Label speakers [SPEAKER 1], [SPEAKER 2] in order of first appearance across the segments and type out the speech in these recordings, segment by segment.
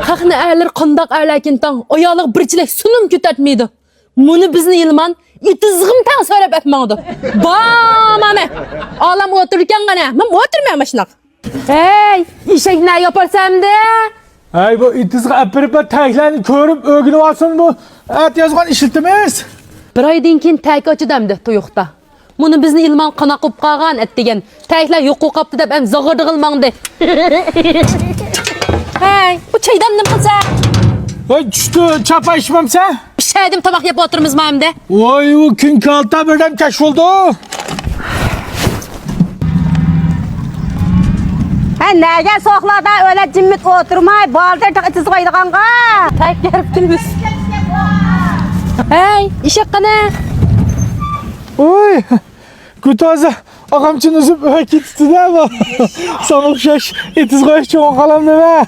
[SPEAKER 1] Haqni aylar qandaq aylakin tang, oyoqliq birchilik sunum ko'tartmaydi. Buni bizni Yilman itizg'im tang so'rab atmadi. Bamame. Olam o'tirgan qana, men o'tirmayman shunaqa. Hey, ishak ne yaparsamda?
[SPEAKER 2] Ay bu itizg'i apirib taklani ko'rib o'ginib olsin bu. At yozgan ishiltimiz.
[SPEAKER 1] Bir oydan keyin tak ochidamdi to'yoqda. Buni bizni Yilman qana qilib qolgan at degan. Taklar yo'q qolibdi deb ham zag'irdi qilmangdi. Hey, bu çaydan ne qilsa?
[SPEAKER 2] Voy tushdi, chapa ishmamsa?
[SPEAKER 1] Pishaydim tomoq yeb o'tirmizmi hamda?
[SPEAKER 2] Voy u kun kalta birdan kashf bo'ldi.
[SPEAKER 3] Ha nega soqlarda öyle jimmit oturmay, baldır itiz qo'ydiganqa?
[SPEAKER 1] Tak beribdimiz. Hey, ishaq qana?
[SPEAKER 2] Oy, Kutaza ağamçın uzun vakit de bu. Sana şaş etiz koyuş çoğun kalan deme.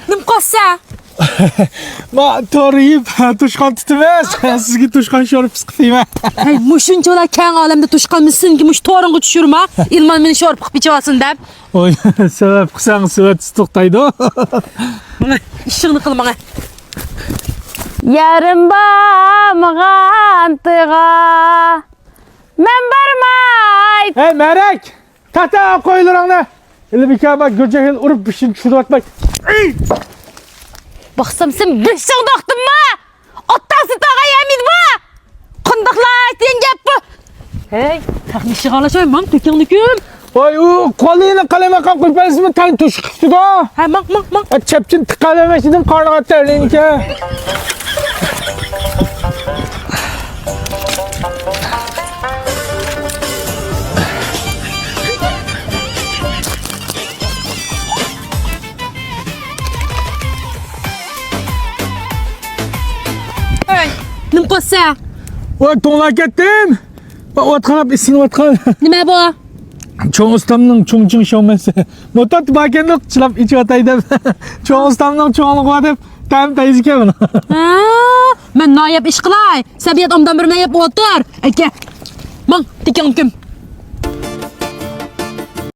[SPEAKER 1] Nim qossa?
[SPEAKER 2] Ma torayıp tuşkan tutumaz. Sizgi tuşkan şorup sıkıtayım.
[SPEAKER 1] Hey, muşunçolar keng olamda tuşqanmısın ki muş to'ringa tushirma. Ilman meni sho'rib qilib ichasin deb.
[SPEAKER 2] Oy, sebep kısan sıvat tutuqtaydı.
[SPEAKER 1] Ishingni qil menga.
[SPEAKER 3] Yarım bağmağan tığa, men barmay.
[SPEAKER 2] Hey Merek, tata koyulur anne. Eli bir kere bak görecek el urup pişin şunu atmak.
[SPEAKER 1] Baxsam sen beshing doqdimmi? Otasi tog'a yemidmi? Qandoqlar aytgan gap bu? Hey, taqnishi g'alashoy, men to'kingnikim.
[SPEAKER 2] Oy u qo'lingni qalama qilib qo'ypaysizmi? Tang tushqishdi da.
[SPEAKER 1] Ha, mak.
[SPEAKER 2] Chapchin tiqalamashidim qarnig'a terlayinki.
[SPEAKER 1] Hey, nim qossa?
[SPEAKER 2] Oy to'nglar ketdim. Bak otqanab isin otqan.
[SPEAKER 1] Nima bu?
[SPEAKER 2] Çoğun ustamның çoğun şovmesi. Motat bakenlik çılap içi atay deb. Çoğun ustamның çoğunluğu var deb. Tam tayizike bunu.
[SPEAKER 1] Ha, men noyab ish qilay. Sabiyat omdan bir yeb o'tir. Aka. Mang, tekinkim.